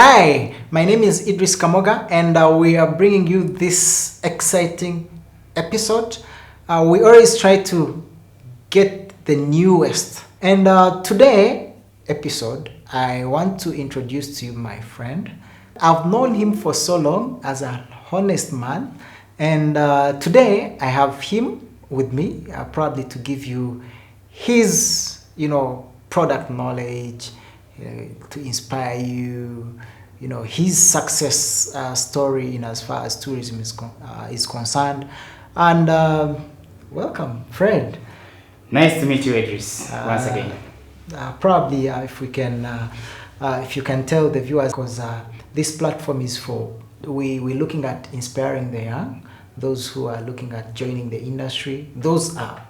Hi, my name is Idris Kamoga, and we are bringing you this exciting episode. We always try to get the newest. And today episode, I want to introduce to you my friend. I've known him for so long as an honest man, and today I have him with me, probably to give you his, product knowledge, to inspire you, his success story in as far as tourism is concerned. And welcome, Fred. Nice to meet you, Idris, once again. Probably, if you can tell the viewers, because this platform is for we're looking at inspiring the young, those who are looking at joining the industry. Those are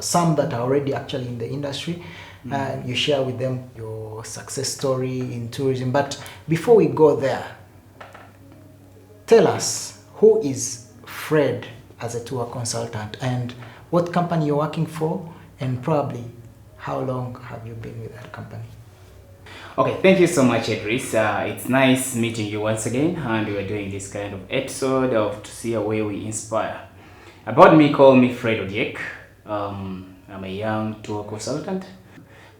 some that are already actually in the industry. You share with them your success story in tourism. But before we go there, tell us, who is Fred as a tour consultant, and what company you're working for, and probably how long have you been with that company? Okay, thank you so much, Idris. It's nice meeting you once again, and we are doing this kind of episode to see a way we inspire. About me, call me Fred Odyek. I'm a young tour consultant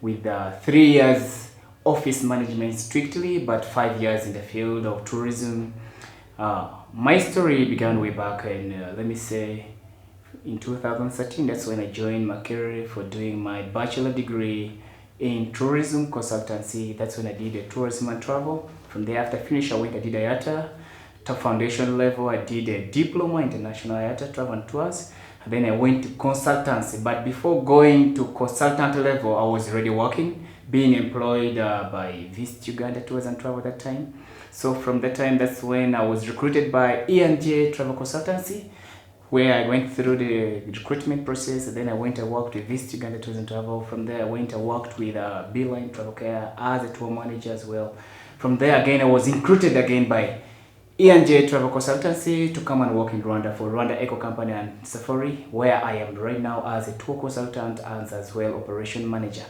with 3 years office management strictly, but 5 years in the field of tourism. My story began way back in, in 2013. That's when I joined my career for doing my bachelor degree in tourism consultancy. That's when I did a tourism and travel. From there, after I finished, I did IATA. Top foundation level, I did a diploma, international IATA, travel and tours. And then I went to consultancy. But before going to consultant level, I was already working, being employed by Visit Uganda Tours and Travel at that time. So from that time, that's when I was recruited by E&J Travel Consultancy, where I went through the recruitment process. And then I went and worked with Visit Uganda Tours and Travel. From there, I went and worked with Beeline Travel Care as a tour manager as well. From there, again, I was recruited again by E&J Travel Consultancy to come and work in Rwanda for Rwanda Eco Company and Safari, where I am right now as a tour consultant and as well operation manager.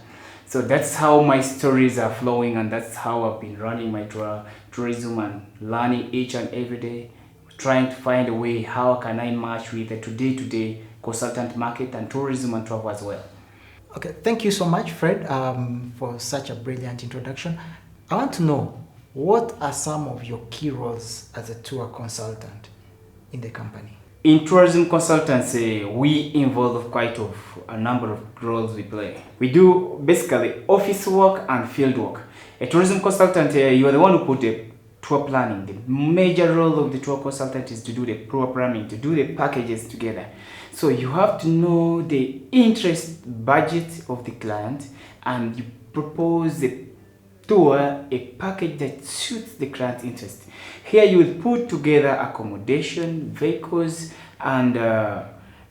So that's how my stories are flowing, and that's how I've been running my tourism and learning each and every day, trying to find a way how can I match with the today consultant market and tourism and travel as well. Okay, thank you so much, Fred, for such a brilliant introduction. I want to know, what are some of your key roles as a tour consultant in the company? In tourism consultancy, we involve quite a number of roles we play. We do basically office work and field work. A tourism consultant, you are the one who put the tour planning. The major role of the tour consultant is to do the tour planning, to do the packages together. So you have to know the interest budget of the client, and you propose the tour, a package that suits the client's interest. Here you will put together accommodation, vehicles, and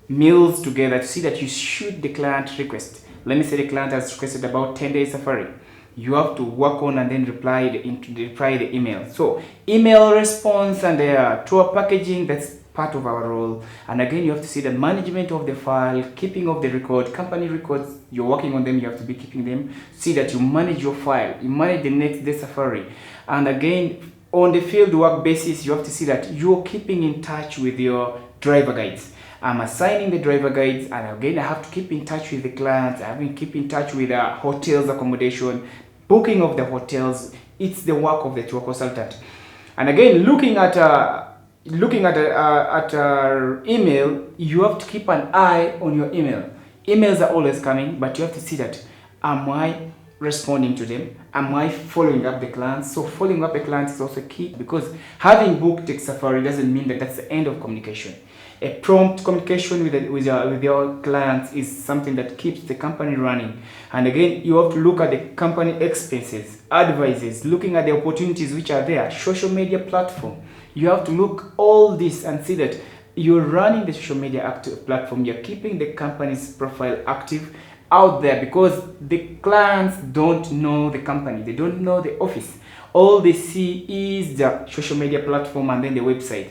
meals together to see that you suit the client request. Let me say the client has requested about 10 days safari. You have to work on and then reply the email. So email response and tour packaging, that's part of our role. And again, you have to see the management of the file, keeping of the record, company records, you're working on them, you have to be keeping them. See that you manage your file, you manage the next day safari. And again, on the field work basis, you have to see that you're keeping in touch with your driver guides. I'm assigning the driver guides, and again, I have to keep in touch with the clients. I have to keep in touch with hotels accommodation, booking of the hotels. It's the work of the tour consultant. And again, looking at email, you have to keep an eye on your email. Emails are always coming, but you have to see that, am I responding to them? Am I following up the clients? So following up the clients is also key, because having booked a safari doesn't mean that that's the end of communication. A prompt communication with your clients is something that keeps the company running. And again, you have to look at the company expenses, advices, looking at the opportunities which are there, social media platform. You have to look all this and see that you're running the social media active platform. You're keeping the company's profile active out there, because the clients don't know the company. They don't know the office. All they see is the social media platform and then the website.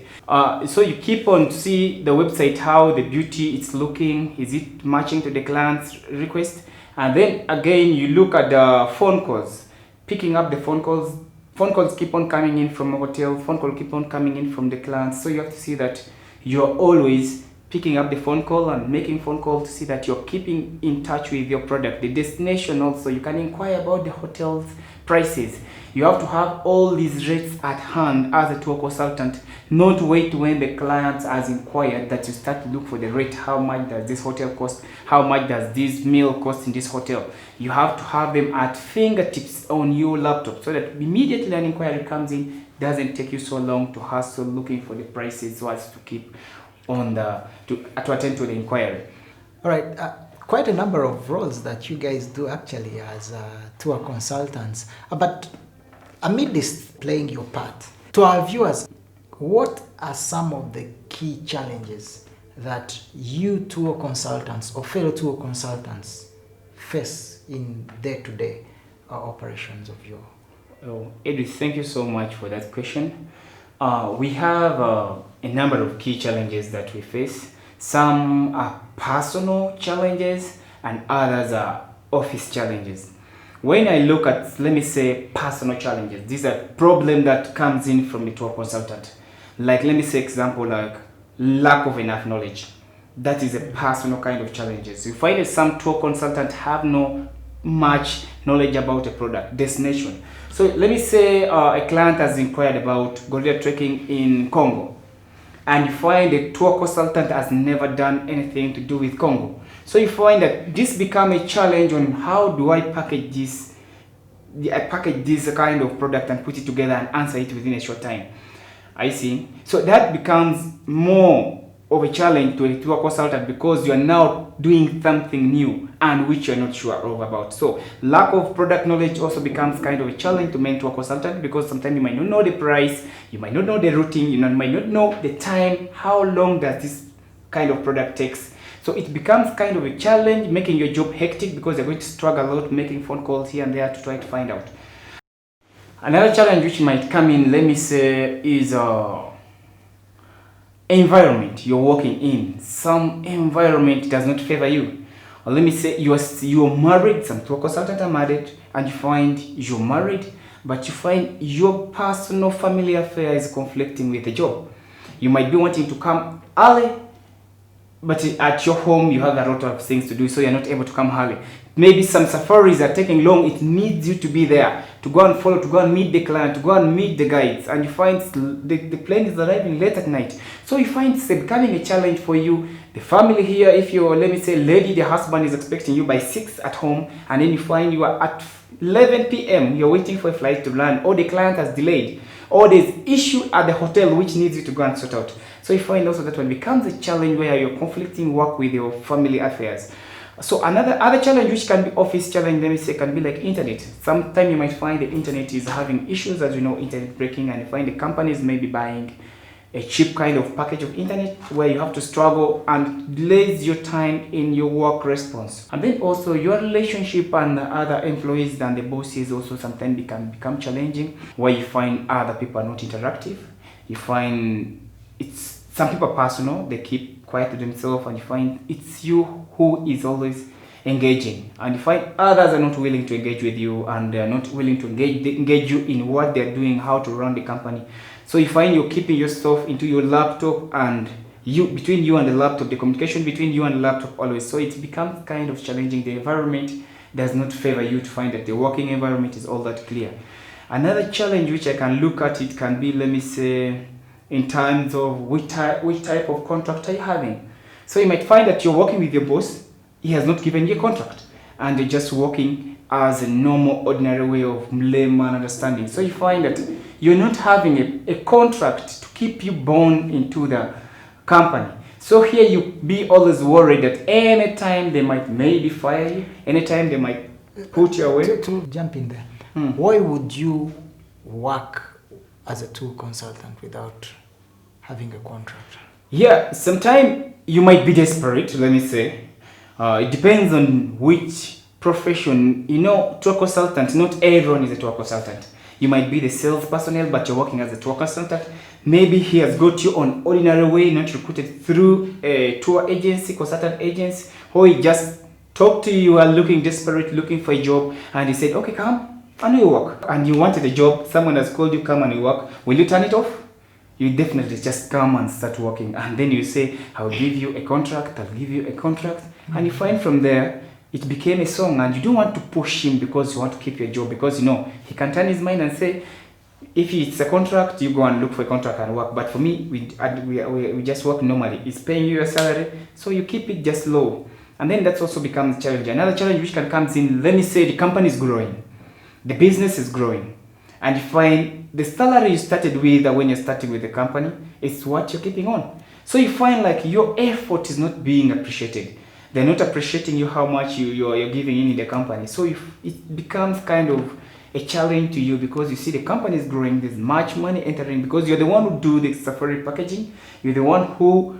So you keep on to see the website, how the beauty it's looking, is it matching to the client's request? And then again, you look at the phone calls, picking up the phone calls, phone calls keep on coming in from a hotel, phone call keep on coming in from the clients. So you have to see that you're always picking up the phone call and making phone call to see that you're keeping in touch with your product. The destination also, you can inquire about the hotel's prices. You have to have all these rates at hand as a tour consultant, not wait when the client has inquired that you start to look for the rate. How much does this hotel cost? How much does this meal cost in this hotel? You have to have them at fingertips on your laptop so that immediately an inquiry comes in, doesn't take you so long to hustle looking for the prices so as to keep on to attend to the inquiry. All right, quite a number of roles that you guys do actually as tour consultants. But amid this playing your part, to our viewers, what are some of the key challenges that you tour consultants or fellow tour consultants face in day-to-day operations of your? Oh, Edith, thank you so much for that question. We have a number of key challenges that we face. Some are personal challenges and others are office challenges. When I look at, let me say, personal challenges, these are problems that comes in from the tour consultant. Like, let me say example, like lack of enough knowledge. That is a personal kind of challenges. You find that some tour consultants have no much knowledge about a product, destination. So let me say a client has inquired about gorilla trekking in Congo, and you find the tour consultant has never done anything to do with Congo. So you find that this become a challenge on how do I package this. I package this kind of product and put it together and answer it within a short time. I see. So that becomes more of a challenge to a tour consultant because you are now doing something new and which you're not sure of about. So lack of product knowledge also becomes kind of a challenge to main tour consultant because sometimes you might not know the price, you might not know the routing, you might not know the time, how long does this kind of product takes. So it becomes kind of a challenge, making your job hectic because you're going to struggle a lot making phone calls here and there to try to find out. Another challenge which might come in, let me say, is environment you're working in. Some environment does not favor you. Or let me say you're married, some tour consultants are married, and you find you're married, but you find your personal family affair is conflicting with the job. You might be wanting to come early, but at your home you have a lot of things to do, so you're not able to come early. Maybe some safaris are taking long, it needs you to be there, to go and follow, to go and meet the client, to go and meet the guides, and you find the plane is arriving late at night. So you find it's becoming a challenge for you. The family here, if you're, let me say, lady, the husband is expecting you by 6 at home, and then you find you are at 11 p.m., you're waiting for a flight to land, or the client has delayed, or there's issue at the hotel which needs you to go and sort out. So you find also that one becomes a challenge where you're conflicting work with your family affairs. So other challenge which can be office challenge, let me say, can be like internet. Sometimes you might find the internet is having issues, as you know, internet breaking, and you find the companies may be buying a cheap kind of package of internet where you have to struggle and delays your time in your work response. And then also your relationship and other employees than the bosses also sometimes become challenging, where you find other people are not interactive. You find it's some people are personal, they keep quiet to themselves, and you find it's you who is always engaging, and you find others are not willing to engage with you, and they are not willing to engage you in what they're doing, how to run the company. So you find you're keeping yourself into your laptop, and between you and the laptop, the communication between you and the laptop always. So it becomes kind of challenging. The environment does not favor you to find that the working environment is all that clear. Another challenge which I can look at it can be, let me say, in terms of which type of contract are you having. So you might find that you're working with your boss, he has not given you a contract, and you're just working as a normal, ordinary way of layman understanding. So you find that you're not having a contract to keep you bound into the company. So here you be always worried that anytime they might maybe fire you, anytime they might put you away. To jump in there, why would you work as a tour consultant without having a contract? Yeah, sometimes you might be desperate, let me say. It depends on which profession. You know, tour consultant, not everyone is a tour consultant. You might be the sales personnel, but you're working as a tour consultant. Maybe he has got you on ordinary way, not recruited through a tour agency, consultant agency, or he just talked to you, you are looking desperate, looking for a job, and he said, okay, come, and you work. And you wanted a job, someone has called you, come and you work. Will you turn it off? You definitely just come and start working. And then you say, I'll give you a contract, I'll give you a contract. And you find from there, it became a song, and you don't want to push him because you want to keep your job, because he can turn his mind and say, if it's a contract, you go and look for a contract and work. But for me, we just work normally. It's paying you a salary, so you keep it just low. And then that also becomes a challenge. Another challenge which can come in, let me say the company is growing, the business is growing, and you find the salary you started with when you're starting with the company is what you're keeping on. So you find like your effort is not being appreciated. They're not appreciating you how much you're giving in the company. So it becomes kind of a challenge to you, because you see the company is growing, there's much money entering, because you're the one who do the safari packaging, you're the one who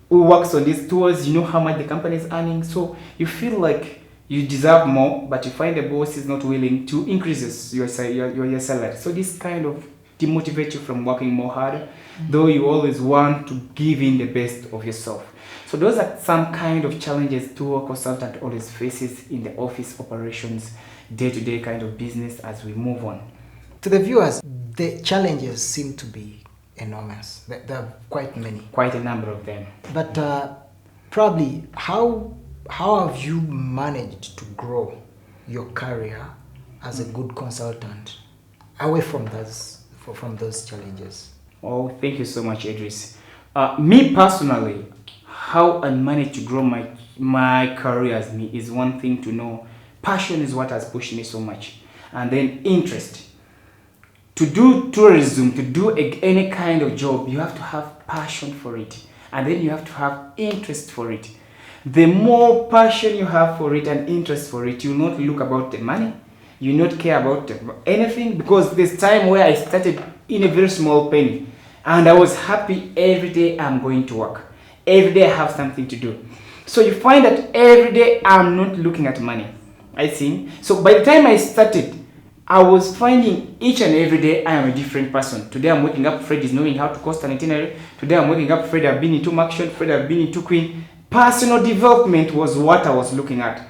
works on these tours, you know how much the company is earning, so you feel like you deserve more, but you find the boss is not willing to increase your salary. So this kind of demotivates you from working more harder, though you always want to give in the best of yourself. So those are some kind of challenges tour consultant always faces in the office operations, day-to-day kind of business as we move on. To the viewers, the challenges seem to be enormous. There are quite many. Quite a number of them. But probably, how have you managed to grow your career as a good consultant away from those challenges? Oh, thank you so much, Idris. Me personally, how I managed to grow my career as me is one thing to know. Passion is what has pushed me so much. And then interest. To do tourism, to do any kind of job, you have to have passion for it. And then you have to have interest for it. The more passion you have for it and interest for it, you will not look about the money. You will not care about anything, because there's time where I started in a very small penny. And I was happy every day I'm going to work. Every day I have something to do. So you find that every day I'm not looking at money. I see. So by the time I started, I was finding each and every day I am a different person. Today I'm waking up, Fred is knowing how to cost an itinerary. Today I'm waking up, Fred I've been into Action, Fred I've been into Queen. Personal development was what I was looking at.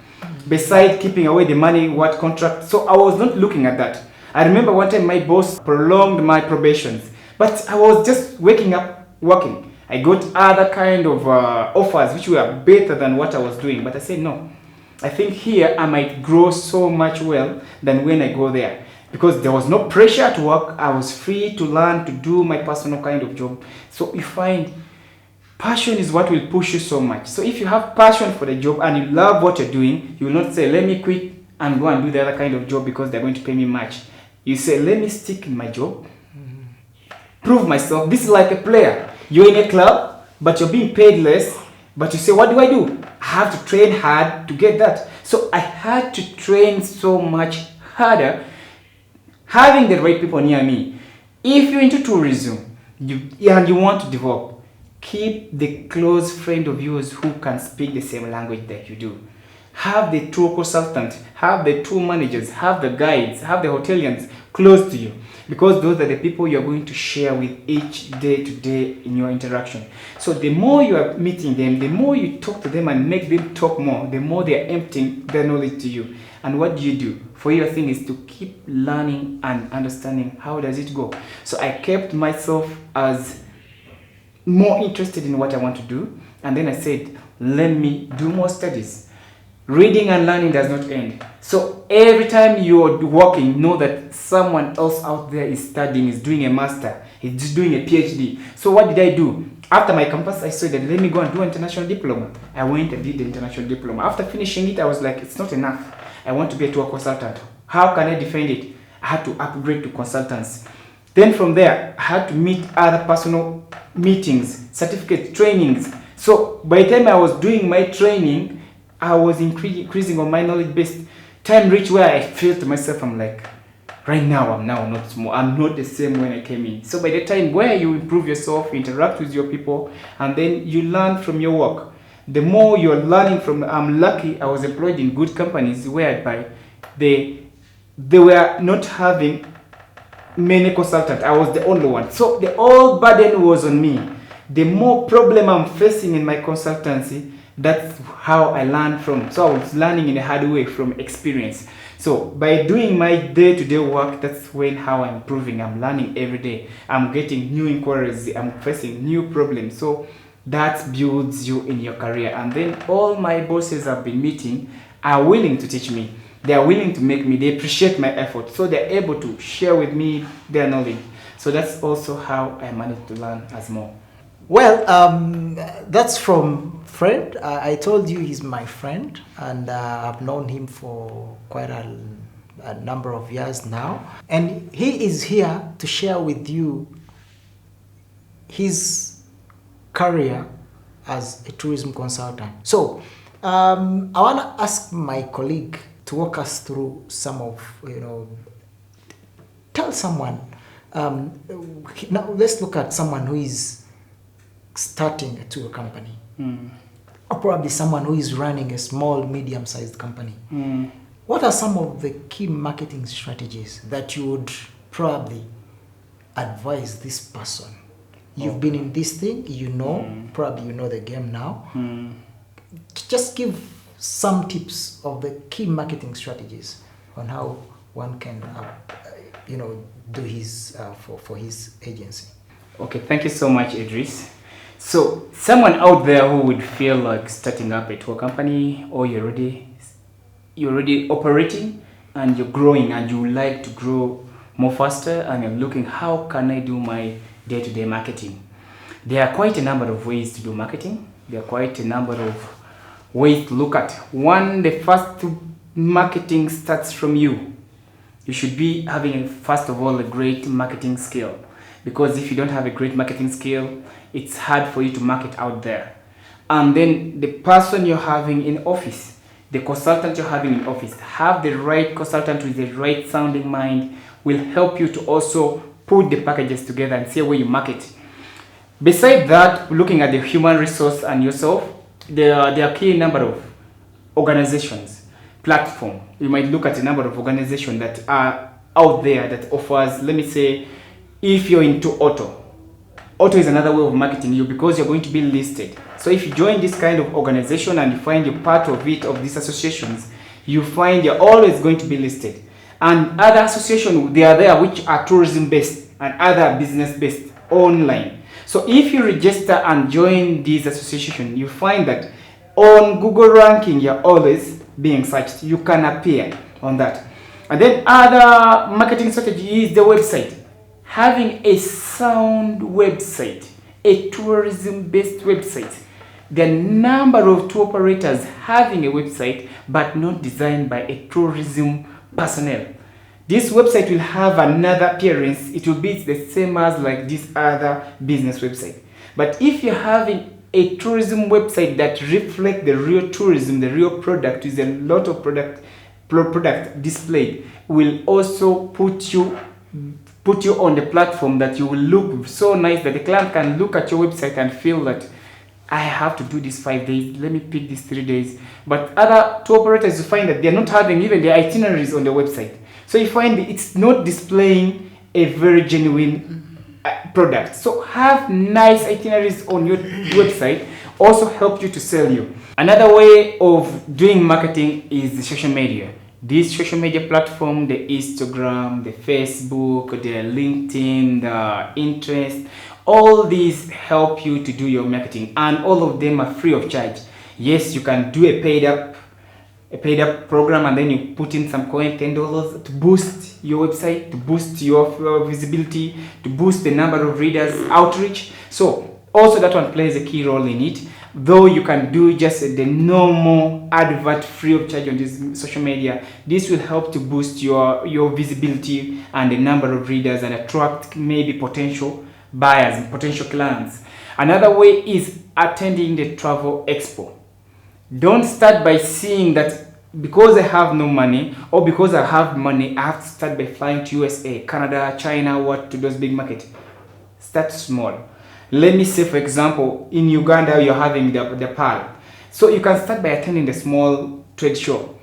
Beside keeping away the money, what contract. So I was not looking at that. I remember one time my boss prolonged my probations, but I was just waking up, working. I got other kind of offers which were better than what I was doing, but I said no. I think here I might grow so much well than when I go there, because there was no pressure to work. I was free to learn, to do my personal kind of job. So you find passion is what will push you so much. So if you have passion for the job and you love what you're doing, you will not say, let me quit and go and do the other kind of job because they're going to pay me much. You say, let me stick in my job, prove myself. This is like a player. You're in a club, but you're being paid less. But you say, what do? I have to train hard to get that. So I had to train so much harder, having the right people near me. If you're into tourism and you want to develop, keep the close friend of yours who can speak the same language that you do. Have the tour consultant, have the tour managers, have the guides, have the hoteliers close to you, because those are the people you are going to share with each day to day in your interaction. So the more you are meeting them, the more you talk to them and make them talk more, the more they are emptying their knowledge to you. And what do? For your thing is to keep learning and understanding how does it go. So I kept myself as more interested in what I want to do, and then I said, let me do more studies. Reading and learning does not end. So every time you're working, know that someone else out there is studying, is doing a master, is doing a PhD. So what did I do? After my campus, I said that let me go and do an international diploma. I went and did the international diploma. After finishing it, I was like, it's not enough. I want to be a tour consultant. How can I defend it? I had to upgrade to consultants. Then from there, I had to meet other personal meetings, certificate trainings. So by the time I was doing my training, I was increasing on my knowledge base. Time reached where I felt to myself, I'm like, right now I'm not small. I'm not the same when I came in. So by the time where you improve yourself, interact with your people, and then you learn from your work. The more you're learning from, I'm lucky I was employed in good companies whereby they were not having many consultants. I was the only one. So the whole burden was on me. The more problem I'm facing in my consultancy, That's how I learned from. So I was learning in a hard way from experience. So by doing my day-to-day work, that's when how I'm improving. I'm learning every day. I'm getting new inquiries. I'm facing new problems. So that builds you in your career. And then all my bosses I've been meeting are willing to teach me. They are willing to make me. They appreciate my effort. So they're able to share with me their knowledge. So that's also how I managed to learn as more. Well, that's from Fred. I told you he's my friend, and I've known him for quite a number of years now. And he is here to share with you his career as a tourism consultant. So, I want to ask my colleague to walk us through some of, tell someone. Now, let's look at someone who is starting a tour company, or probably someone who is running a small, medium-sized company. What are some of the key marketing strategies that you would probably advise this person? You've been in this thing, probably you know the game now. Just give some tips of the key marketing strategies on how one can, do his for his agency. Okay, thank you so much, Idris. So someone out there who would feel like starting up a tour company, or you're already operating and you're growing and you would like to grow more faster, and you're looking, how can I do my day-to-day marketing? There are quite a number of ways to do marketing. There are quite a number of ways to look at. One, the first marketing starts from you. You should be having, first of all, a great marketing skill. Because if you don't have a great marketing skill, it's hard for you to market out there. And then the person you're having in office, the consultant you're having in office, have the right consultant with the right sounding mind will help you to also put the packages together and see where you market. Besides that, looking at the human resource and yourself, there are key number of organizations, platform. You might look at a number of organizations that are out there that offers, let me say, if you're into auto is another way of marketing you, because you're going to be listed. So if you join this kind of organization and you find you're part of it, of these associations, you find you're always going to be listed. And other associations, they are there which are tourism based and other business based online. So if you register and join these associations, you find that on Google ranking, you're always being searched. You can appear on that. And then other marketing strategy is the website. Having a sound website, a tourism-based website. The number of tour operators having a website but not designed by a tourism personnel. This website will have another appearance. It will be the same as like this other business website. But if you're having a tourism website that reflects the real tourism, the real product, with a lot of product displayed, will also put you on the platform that you will look so nice that the client can look at your website and feel that I have to do this 5 days, let me pick these 3 days. But other tour operators, you find that they're not having even their itineraries on the website. So you find it's not displaying a very genuine product. So have nice itineraries on your website also help you to sell you. Another way of doing marketing is the social media. This social media platform, the Instagram, the Facebook, the LinkedIn, the Pinterest, all these help you to do your marketing, and all of them are free of charge. Yes, you can do a paid up program, and then you put in some coin, $10 to boost your website, to boost your visibility, to boost the number of readers, outreach. So also that one plays a key role in it. Though you can do just the normal advert free of charge on this social media, this will help to boost your visibility and the number of readers and attract maybe potential buyers and potential clients. Another way is attending the travel expo. Don't start by seeing that because I have no money, or because I have money, I have to start by flying to USA, Canada, China, to those big markets. Start small. Let me say, for example, in Uganda, you're having the PAL. So you can start by attending the small trade show.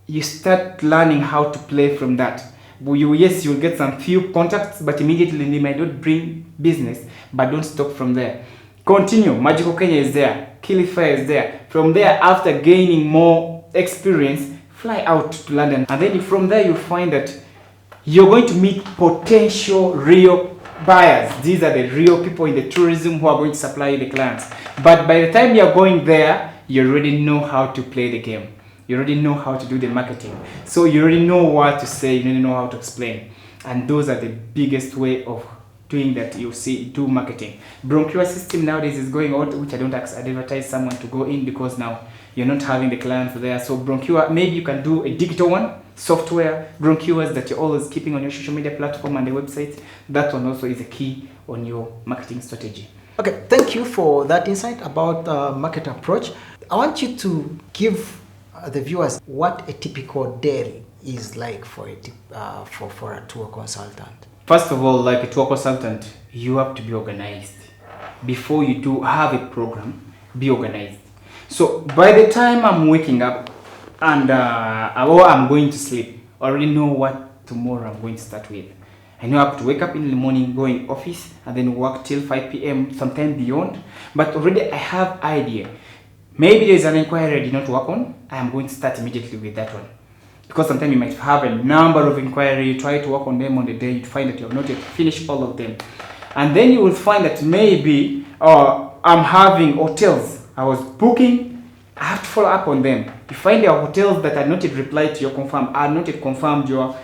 You start learning how to play from that. Yes, you'll get some few contacts, but immediately they might not bring business, but don't stop from there. Continue. Magical Kenya is there. Kilify is there. From there, after gaining more experience, fly out to London. And then from there, you find that you're going to meet potential real buyers. These are the real people in the tourism who are going to supply you the clients. But by the time you're going there, you already know how to play the game. You already know how to do the marketing. So you already know what to say, you already know how to explain. And those are the biggest way of doing that. You see, do marketing. Bronchua system nowadays is going out, which I don't advertise someone to go in because now you're not having the clients there. So Bronchua, maybe you can do a digital one, software, Bronchuas that you're always keeping on your social media platform and the website. That one also is a key on your marketing strategy. Okay, thank you for that insight about market approach. I want you to give the viewers what a typical day is like for a tour consultant. First of all, like a tour consultant, you have to be organized. Before you do have a program, be organized. So by the time I'm waking up and or I'm going to sleep, I already know what tomorrow I'm going to start with. I know I have to wake up in the morning, go in office, and then work till 5 p.m., sometime beyond. But already I have idea. Maybe there's an inquiry I did not work on. I am going to start immediately with that one. Because sometimes you might have a number of inquiries, you try to work on them on the day, you find that you have not yet finished all of them. And then you will find that maybe I'm having hotels. I was booking, I have to follow up on them. You find there are hotels that are not yet replied to your confirm, are not yet confirmed your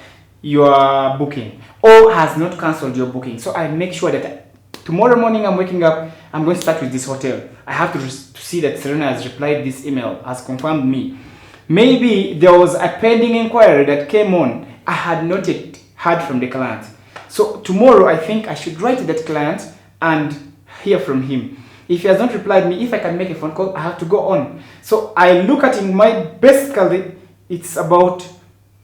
booking, or has not cancelled your booking. So I make sure that tomorrow morning I'm waking up, I'm going to start with this hotel. I have to see that Serena has replied this email, has confirmed me. Maybe there was a pending inquiry that came on. I had not yet heard from the client. So tomorrow I think I should write to that client and hear from him. If he has not replied me, if I can make a phone call, I have to go on. So I look at in my basically it's about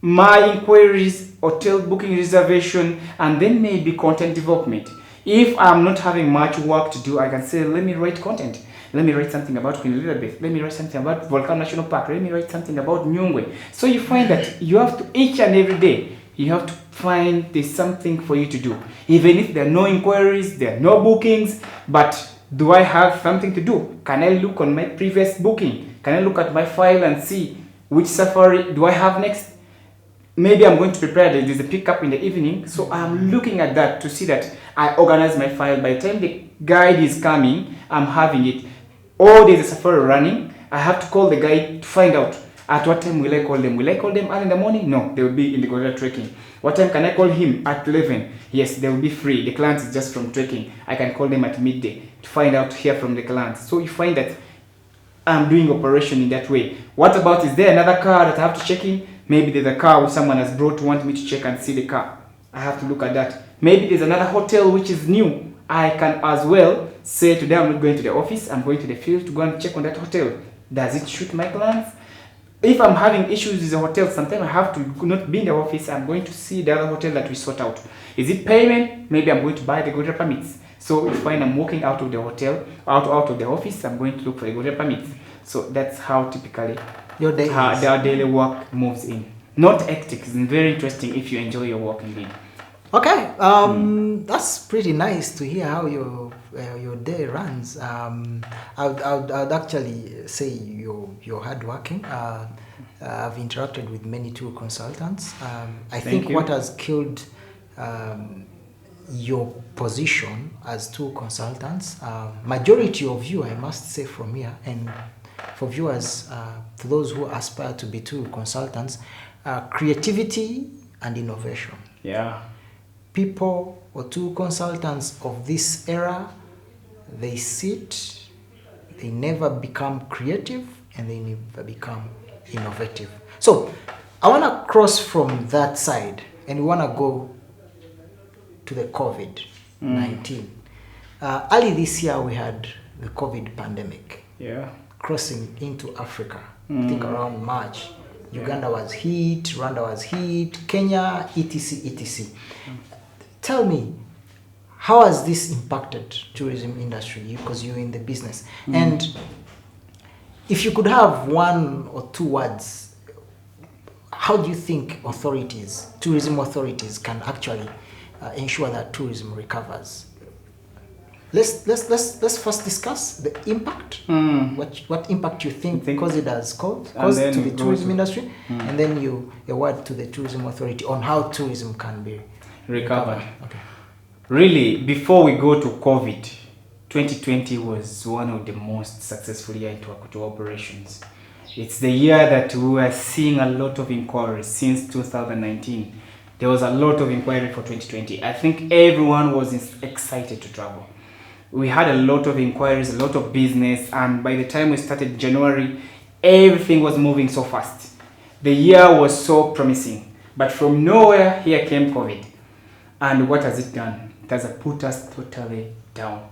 my inquiries, hotel booking reservation, and then maybe content development. If I'm not having much work to do, I can say, let me write content. Let me write something about Queen Elizabeth. Let me write something about Volcano National Park. Let me write something about Nyungwe. So you find that you have to, each and every day, you have to find there's something for you to do. Even if there are no inquiries, there are no bookings, but do I have something to do? Can I look on my previous booking? Can I look at my file and see which safari do I have next? Maybe I'm going to prepare that there's a pickup in the evening. So I'm looking at that to see that I organize my file. By the time the guide is coming, I'm having it. Or there's a safari running, I have to call the guide to find out at what time will I call them. Will I call them early in the morning? No, they will be in the gorilla trekking. What time can I call him? At 11. Yes, they will be free. The client is just from trekking. I can call them at midday to find out, hear from the client. So you find that I'm doing operation in that way. What about, is there another car that I have to check in? Maybe there's a car which someone has brought to want me to check and see the car. I have to look at that. Maybe there's another hotel which is new. I can as well say today I'm not going to the office, I'm going to the field to go and check on that hotel. Does it suit my clients? If I'm having issues with the hotel, sometimes I have to not be in the office, I'm going to see the other hotel that we sort out. Is it payment? Maybe I'm going to buy the Godra permits. So if I'm walking out of the hotel, out of the office, I'm going to look for the Godra permits. So that's how typically Your day our daily work moves in. Not hectic, it's very interesting if you enjoy your work indeed. Okay, that's pretty nice to hear how your day runs. I'd actually say you're hardworking. I've interacted with many tour consultants. I think what has killed your position as tour consultants, majority of you, I must say from here, and for viewers, for those who aspire to be tour consultants, creativity and innovation. Yeah. People or tour consultants of this era, they sit, they never become creative, and they never become innovative. So I want to cross from that side, and we want to go to the COVID-19. Early this year, we had the COVID pandemic. Yeah. Crossing into Africa. I think around March. Uganda was hit, Rwanda was hit, Kenya, etc., etc. Tell me, how has this impacted tourism industry? Because you're in the business. And if you could have one or two words, how do you think tourism authorities can actually ensure that tourism recovers? let's first discuss the impact. What impact you think COVID has caused to the tourism industry, and then a word to the tourism authority on how tourism can be recovered. Okay. Really, before we go to COVID, 2020 was one of the most successful years to operations. It's the year that we were seeing a lot of inquiries since 2019. There was a lot of inquiry for 2020. I think everyone was excited to travel. We had a lot of inquiries, a lot of business, and by the time we started January, everything was moving so fast. The year was so promising. But from nowhere, here came COVID. And what has it done? It has put us totally down.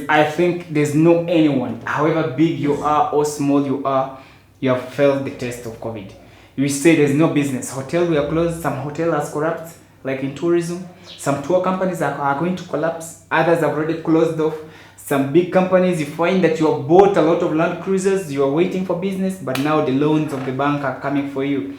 I think there's no anyone, however big you are or small you are, you have felt the test of COVID. You say there's no business. Hotels were closed. Some hotel has collapsed, like in tourism. Some tour companies are going to collapse. Others have already closed off. Some big companies, you find that you have bought a lot of land cruisers. You are waiting for business, but now the loans of the bank are coming for you.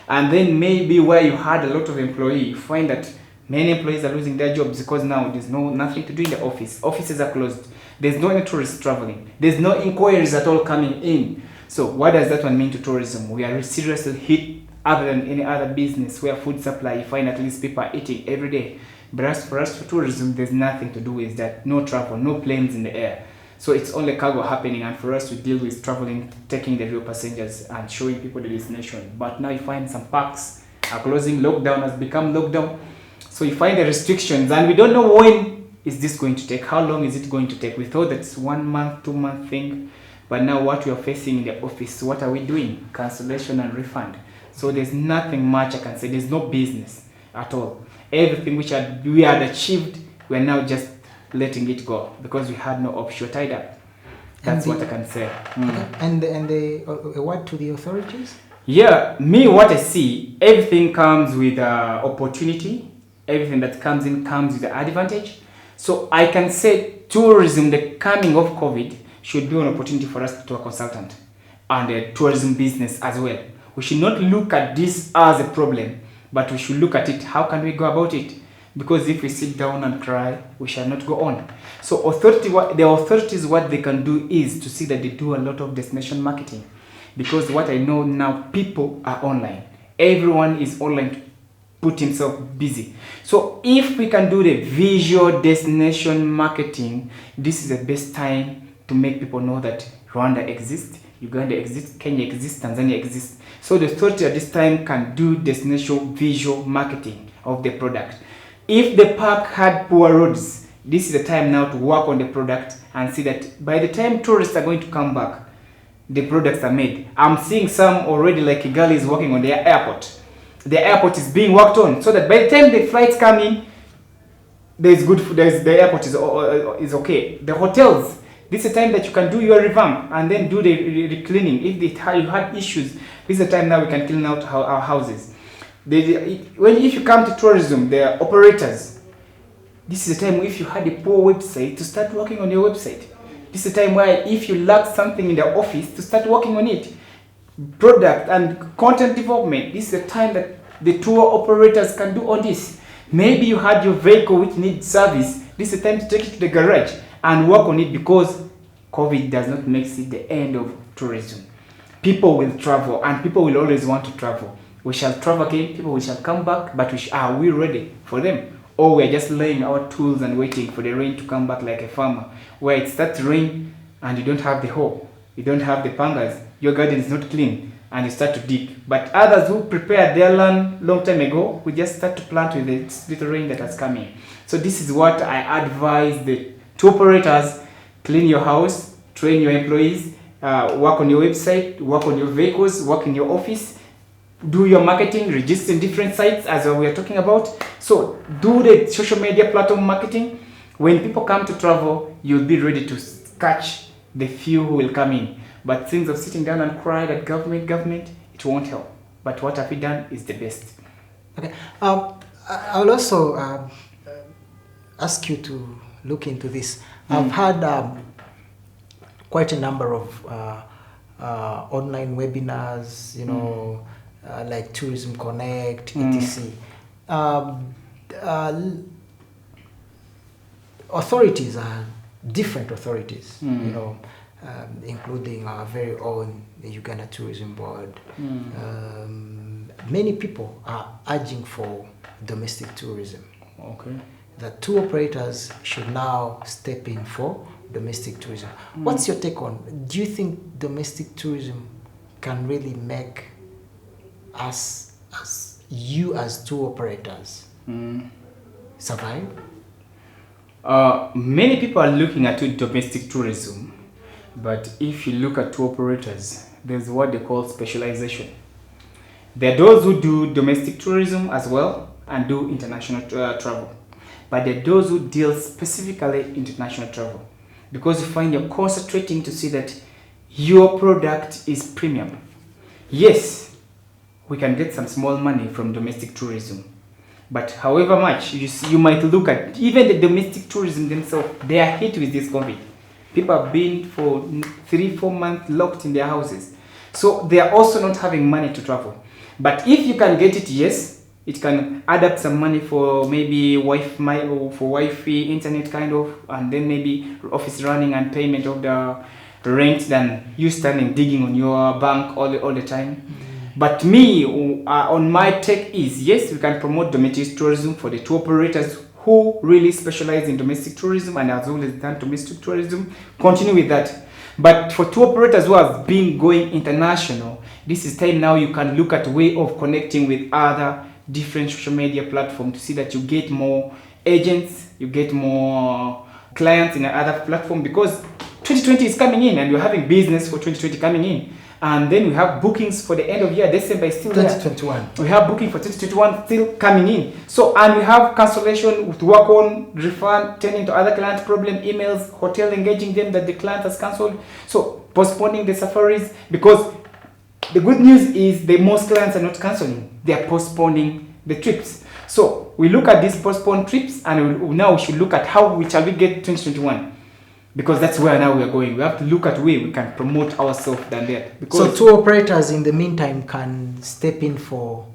And then maybe where you had a lot of employees, you find that many employees are losing their jobs because now there's nothing to do in the office. Offices are closed. There's no any tourists traveling. There's no inquiries at all coming in. So what does that one mean to tourism? We are seriously hit other than any other business where food supply, you find at least people are eating every day. But as for tourism, there's nothing to do with that. No travel, no planes in the air. So it's only cargo happening, and for us to deal with traveling, taking the real passengers and showing people the destination. But now you find some parks are closing, lockdown has become lockdown. So you find the restrictions, and we don't know when is this going to take, how long is it going to take. We thought that's 1 month, 2 month thing. But now what we are facing in the office, what are we doing? Cancellation and refund. So there's nothing much I can say. There's no business at all. Everything which we had achieved, we're now just letting it go because we had no option. We're tied up. That's what I can say. Okay. And a word to the authorities? Yeah, me, what I see, everything comes with opportunity. Everything that comes in comes with the advantage. So I can say tourism, the coming of COVID, should be an opportunity for us to a consultant and the tourism business as well. We should not look at this as a problem, but we should look at it, how can we go about it? Because if we sit down and cry, we shall not go on. So the authorities, what they can do is to see that they do a lot of destination marketing. Because what I know now, people are online. Everyone is online to put himself busy. So if we can do the visual destination marketing, this is the best time to make people know that Rwanda exists, Uganda exists, Kenya exists, Tanzania exists. So the authority at this time can do destination visual marketing of the product. If the park had poor roads, this is the time now to work on the product and see that by the time tourists are going to come back, the products are made. I'm seeing some already, like Kigali is working on their airport. The airport is being worked on so that by the time the flights come in, there's good food, the airport is okay. The hotels, this is the time that you can do your revamp and then do the cleaning. If you had issues, this is the time now we can clean out our houses. If you come to tourism, the operators, this is the time if you had a poor website to start working on your website. This is the time where if you lack something in the office to start working on it. Product and content development, this is the time that the tour operators can do all this. Maybe you had your vehicle which needs service. This is the time to take it to the garage and work on it because COVID does not make it the end of tourism. People will travel and people will always want to travel. We shall travel again, people shall come back, but are we ready for them? Or we're just laying our tools and waiting for the rain to come back like a farmer, where it starts to rain and you don't have the hoe, you don't have the pangas, your garden is not clean, and you start to dig. But others who prepared their land long time ago, we just start to plant with the little rain that has come in. So this is what I advise the tour operators: clean your house, train your employees, work on your website, work on your vehicles, work in your office, do your marketing, register in different sites as we are talking about. So do the social media platform marketing. When people come to travel, you'll be ready to catch the few who will come in. But things of sitting down and cry that government, it won't help. But what have we done is the best. Okay. I'll also ask you to look into this. I've had quite a number of online webinars, like Tourism Connect, etc. authorities are different authorities, including our very own Uganda Tourism Board. Many people are urging for domestic tourism. Okay. The tour operators should now step in for domestic tourism. What's your take on? Do you think domestic tourism can really make us, as tour operators, survive? Many people are looking at domestic tourism, but if you look at tour operators, there's what they call specialization. There are those who do domestic tourism as well and do international travel, but there are those who deal specifically international travel, because you find you're concentrating to see that your product is premium. Yes, we can get some small money from domestic tourism, but however much you might look at, even the domestic tourism themselves, they are hit with this COVID. People have been for 3-4 months locked in their houses, so they are also not having money to travel. But if you can get it, yes, it can add up some money for maybe Wi-Fi, internet kind of, and then maybe office running and payment of the rent than you standing digging on your bank all the time. But me, on my take is, yes, we can promote domestic tourism for the tour operators who really specialize in domestic tourism and has always done domestic tourism. Continue with that. But for tour operators who have been going international, this is time now you can look at way of connecting with other different social media platforms to see that you get more agents, you get more clients in another platform, because 2020 is coming in and we're having business for 2020 coming in. And then we have bookings for the end of year. December is still 2021. There. We have booking for 2021 still coming in. So, and we have cancellation to work on, refund, turning to other client problem, emails, hotel engaging them that the client has cancelled. So, postponing the safaris, because the good news is the most clients are not cancelling. They are postponing the trips. So, we look at these postponed trips, and now we should look at how shall we get 2021. Because that's where now we are going. We have to look at where we can promote ourselves than that. Because so tour operators in the meantime can step in for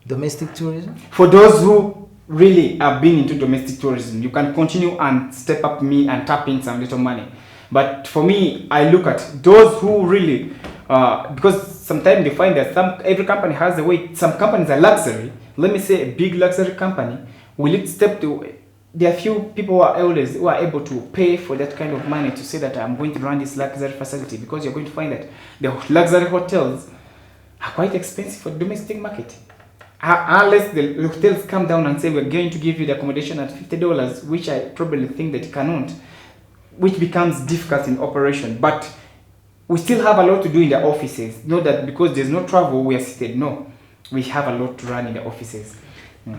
domestic tourism? For those who really have been into domestic tourism, you can continue and step up me and tap in some little money. But for me, I look at those who really, because sometimes they find that every company has a way. Some companies are luxury. Let me say a big luxury company will it step to. There are few people who are able to pay for that kind of money to say that I'm going to run this luxury facility, because you're going to find that the luxury hotels are quite expensive for the domestic market. Unless the hotels come down and say we're going to give you the accommodation at $50, which I probably think that cannot, which becomes difficult in operation. But we still have a lot to do in the offices. Not that because there's no travel we are seated. No, we have a lot to run in the offices.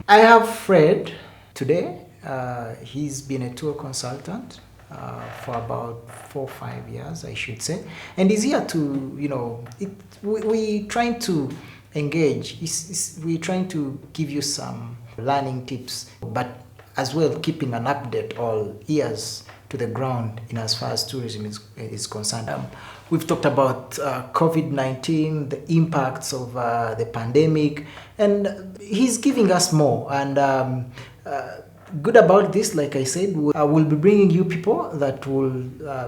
I have Fred today. He's been a tour consultant for about 4 or 5 years, I should say, and he's here to, we trying to engage. We're trying to give you some learning tips, but as well keeping an update, all ears to the ground in as far as tourism is concerned. We've talked about COVID-19, the impacts of the pandemic, and he's giving us more. And good about this, like I said, we'll be bringing you people that will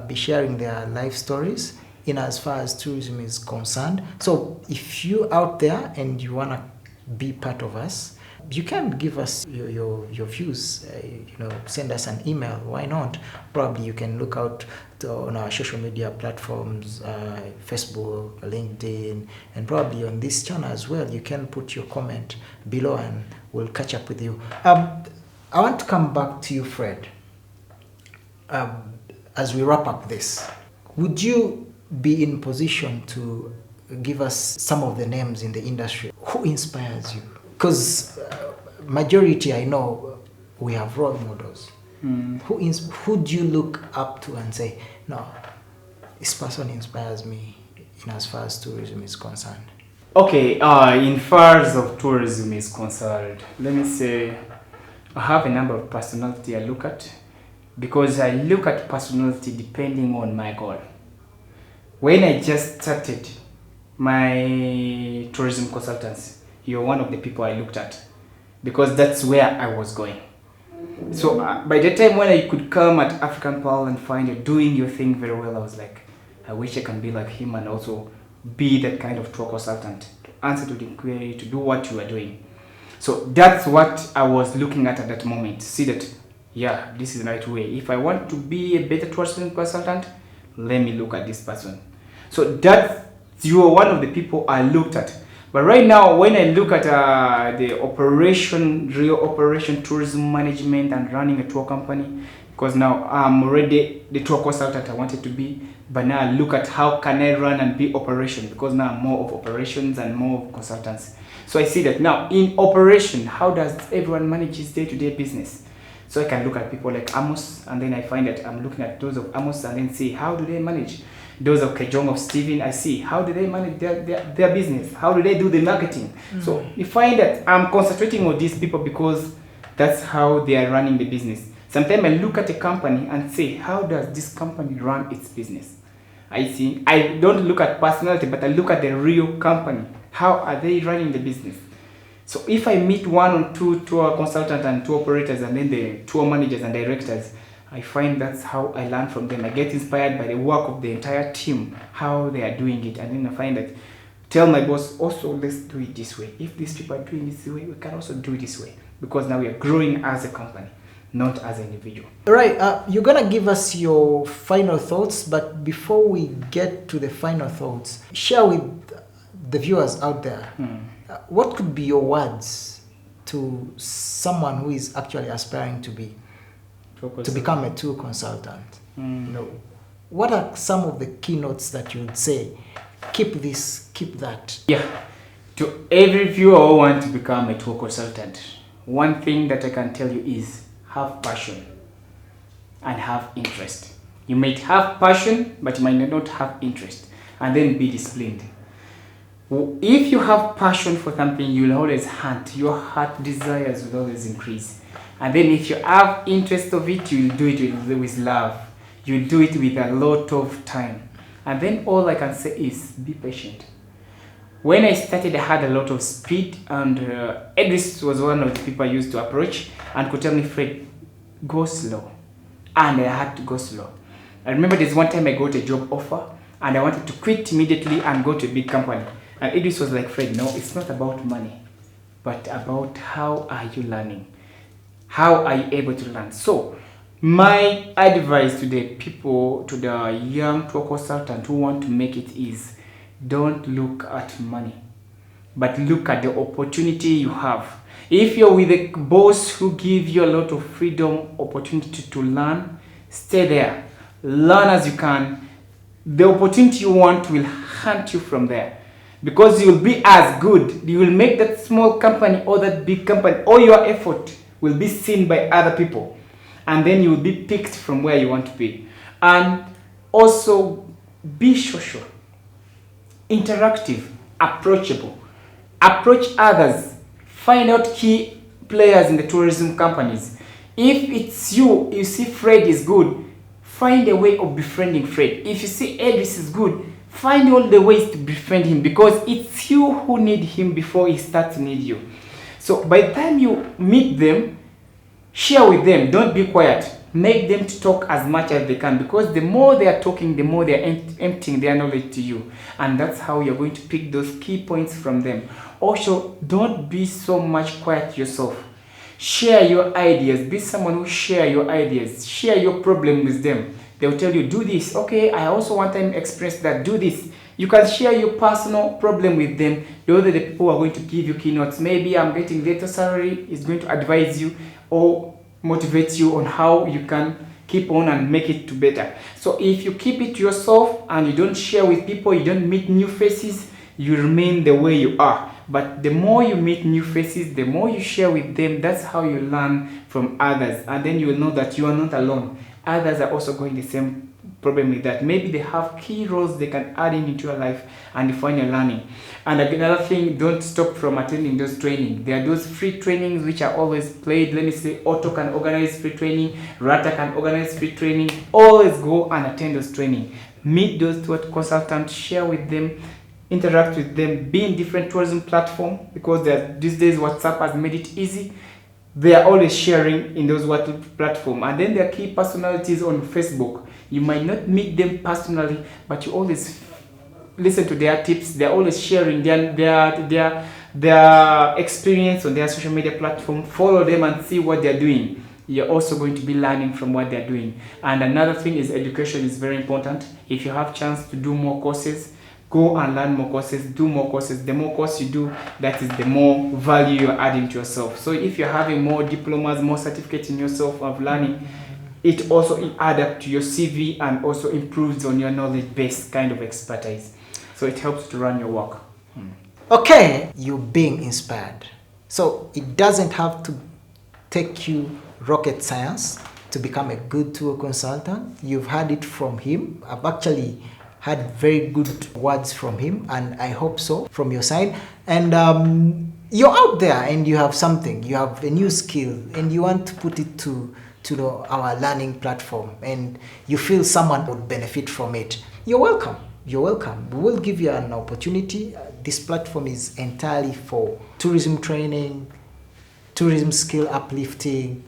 be sharing their life stories in as far as tourism is concerned. So if you out there and you want to be part of us, you can give us your views, send us an email. Why not? Probably you can look out on our social media platforms, Facebook, LinkedIn, and probably on this channel as well. You can put your comment below and we'll catch up with you. I want to come back to you, Fred. As we wrap up this, would you be in position to give us some of the names in the industry? Who inspires you? Because majority, I know, we have role models. Who do you look up to and say, no, this person inspires me in as far as tourism is concerned? Okay, in far as of tourism is concerned, let me say, I have a number of personality I look at, because I look at personality depending on my goal. When I just started my tourism consultancy, you're one of the people I looked at, because that's where I was going. So by the time when I could come at African Pearl and find you doing your thing very well, I was like, I wish I can be like him and also be that kind of tour consultant, to answer to the inquiry, to do what you are doing. So that's what I was looking at that moment. See that, yeah, this is the right way. If I want to be a better tourism consultant, let me look at this person. So that you are one of the people I looked at. But right now, when I look at the operation, real operation, tourism management, and running a tour company, because now I'm already the tour consultant I wanted to be, but now I look at how can I run and be operation, because now I'm more of operations and more of consultants. So I see that now in operation, how does everyone manage his day-to-day business? So I can look at people like Amos, and then I find that I'm looking at those of Amos and then see how do they manage. Those of Kejong, of Steven, I see how do they manage their business, how do they do the marketing. So you find that I'm concentrating on these people because that's how they are running the business. Sometimes I look at a company and say, how does this company run its business? I don't look at personality, but I look at the real company. How are they running the business? So if I meet one or two tour consultants and tour operators and then the tour managers and directors, I find that's how I learn from them. I get inspired by the work of the entire team, how they are doing it. And then I find that, tell my boss, also let's do it this way. If these people are doing it this way, we can also do it this way. Because now we are growing as a company, not as an individual. All right, you're going to give us your final thoughts, but before we get to the final thoughts, share with the viewers out there, what could be your words to someone who is actually aspiring to become a tour consultant? You know, what are some of the keynotes that you would say? Keep this, keep that. Yeah, to every viewer who wants to become a tour consultant, one thing that I can tell you is have passion and have interest. You might have passion, but you might not have interest, and then be disciplined. If you have passion for something, you will always hunt. Your heart desires will always increase. And then if you have interest of it, you will do it with love. You will do it with a lot of time. And then all I can say is be patient. When I started, I had a lot of speed, and Edris was one of the people I used to approach and could tell me, Fred, go slow. And I had to go slow. I remember there's one time I got a job offer and I wanted to quit immediately and go to a big company. And Idris was like, Fred, no, it's not about money, but about how are you learning? How are you able to learn? So my advice to the people, to the young tour consultant who want to make it is, don't look at money, but look at the opportunity you have. If you're with a boss who gives you a lot of freedom, opportunity to learn, stay there. Learn as you can. The opportunity you want will hunt you from there. Because you'll be as good. You will make that small company or that big company, all your effort will be seen by other people. And then you will be picked from where you want to be. And also be social, interactive, approachable. Approach others. Find out key players in the tourism companies. If it's you see Fred is good, find a way of befriending Fred. If you see Edris is good, find all the ways to befriend him, because it's you who need him before he starts to need you. So by the time you meet them, share with them. Don't be quiet. Make them to talk as much as they can, because the more they are talking, the more they are emptying their knowledge to you. And that's how you're going to pick those key points from them. Also, don't be so much quiet yourself. Share your ideas. Be someone who share your ideas. Share your problem with them. They'll tell you, do this. Okay, I also one time experienced that. Do this. You can share your personal problem with them. Those are the people who are going to give you keynotes. Maybe I'm getting little salary is going to advise you or motivate you on how you can keep on and make it to better. So if you keep it to yourself and you don't share with people, you don't meet new faces, you remain the way you are. But the more you meet new faces, the more you share with them, that's how you learn from others. And then you will know that you are not alone. Others are also going the same problem with that. Maybe they have key roles they can add into your life and define your learning. And another thing, don't stop from attending those trainings. There are those free trainings which are always played. Let me say, Otto can organize free training, Rata can organize free training. Always go and attend those trainings. Meet those tour consultants, share with them, interact with them, be in different tourism platforms, because these days WhatsApp has made it easy. They are always sharing in those what platform, and then there are key personalities on Facebook. You might not meet them personally, but you always listen to their tips. They're always sharing their experience on their social media platform. Follow them and see what they're doing. You're also going to be learning from what they're doing. And another thing is education is very important. If you have chance to do more courses, go and learn more courses, do more courses. The more course you do, that is the more value you're adding to yourself. So if you're having more diplomas, more certificates in yourself of learning, it also adds up to your CV and also improves on your knowledge-based kind of expertise. So it helps to run your work. Okay, you're being inspired. So it doesn't have to take you rocket science to become a good tour consultant. You've heard it from him. I've actually had very good words from him, and I hope so from your side. And you're out there and you have something, you have a new skill, and you want to put it to our learning platform, and you feel someone would benefit from it. You're welcome. You're welcome. We will give you an opportunity. This platform is entirely for tourism training, tourism skill uplifting,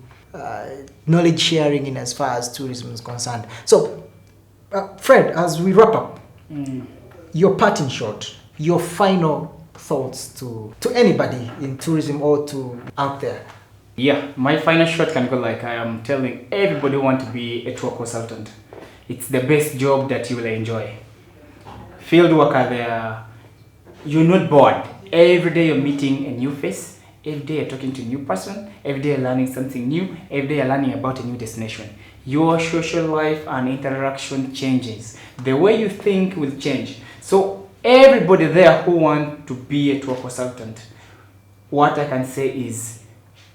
knowledge sharing in as far as tourism is concerned. So, Fred, as we wrap up, your parting shot, your final thoughts to anybody in tourism or to out there. Yeah, my final shot can go like I am telling everybody who want to be a tour consultant. It's the best job that you will enjoy. Field worker there, you're not bored. Every day you're meeting a new face. Every day you're talking to a new person. Every day you're learning something new. Every day you're learning about a new destination. Your social life and interaction changes. The way you think will change. So everybody there who want to be a tour consultant, what I can say is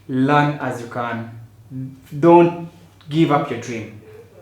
learn as you can. Don't give up your dream.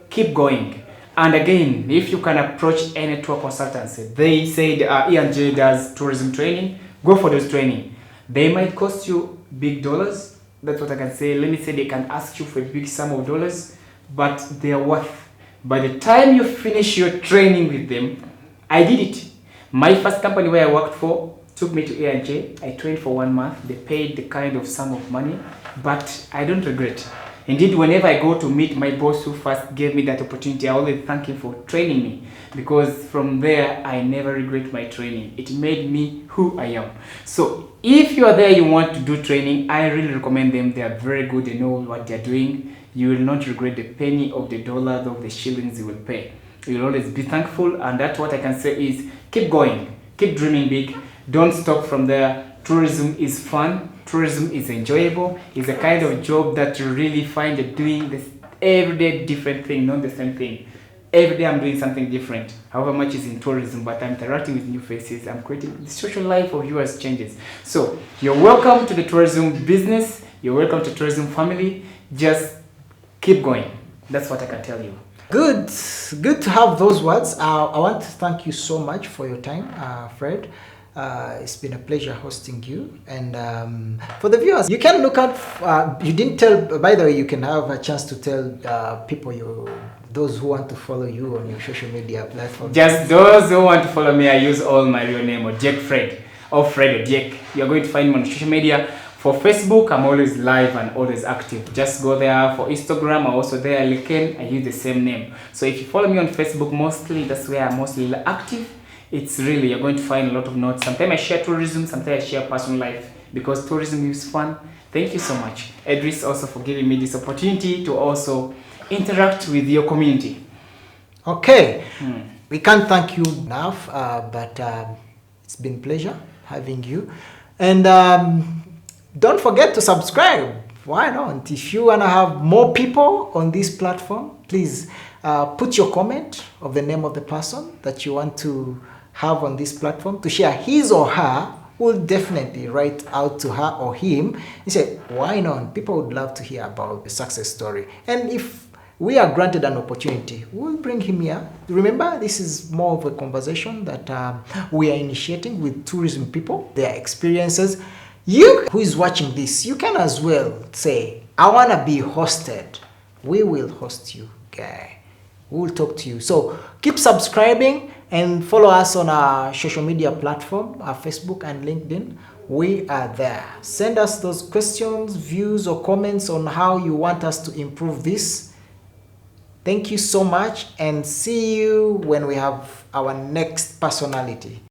Keep going. And again, if you can approach any tour consultancy, they said E&J does tourism training, go for those training. They might cost you big dollars. That's what I can say. Let me say they can ask you for a big sum of dollars, but they are worth. By the time you finish your training with them, I did it. My first company where I worked for took me to E&J. I trained for 1 month. They paid the kind of sum of money, but I don't regret. Indeed, whenever I go to meet my boss who first gave me that opportunity, I always thank him for training me, because from there, I never regret my training. It made me who I am. So if you are there, you want to do training, I really recommend them. They are very good. They know what they're doing. You will not regret the penny of the dollars of the shillings you will pay. You will always be thankful, and that's what I can say is keep going. Keep dreaming big. Don't stop from there. Tourism is fun. Tourism is enjoyable. It's a kind of job that you really find you're doing this everyday different thing, not the same thing. Every day I'm doing something different. However much is in tourism, but I'm interacting with new faces. I'm creating the social life of yours changes. So you're welcome to the tourism business. You're welcome to tourism family. Just keep going. That's what I can tell you. Good to have those words. I want to thank you so much for your time, Fred. It's been a pleasure hosting you. And for the viewers, you can look out. You didn't tell, by the way, you can have a chance to tell people those who want to follow you on your social media platform. Just those who want to follow me, I use all my real name, Odyek Fred, or Fred Odyek. You're going to find me on social media. For Facebook, I'm always live and always active. Just go there. For Instagram, I'm also there. LinkedIn, I use the same name. So if you follow me on Facebook, mostly that's where I'm mostly active. It's really, you're going to find a lot of notes. Sometimes I share tourism, sometimes I share personal life, because tourism is fun. Thank you so much, Edris, also for giving me this opportunity to also interact with your community. Okay, we can't thank you enough, but it's been a pleasure having you. And don't forget to subscribe. Why not? If you want to have more people on this platform, please put your comment of the name of the person that you want to have on this platform to share his or her. We'll definitely write out to her or him and say, why not? People would love to hear about the success story. And if we are granted an opportunity, we'll bring him here. Remember, this is more of a conversation that we are initiating with tourism people, their experiences. You who is watching this, you can as well say, I want to be hosted. We will host you, guy. We will talk to you. So keep subscribing and follow us on our social media platform, our Facebook and LinkedIn. we are there. Send us those questions, views, or comments on how you want us to improve this. Thank you so much, and see you when we have our next personality.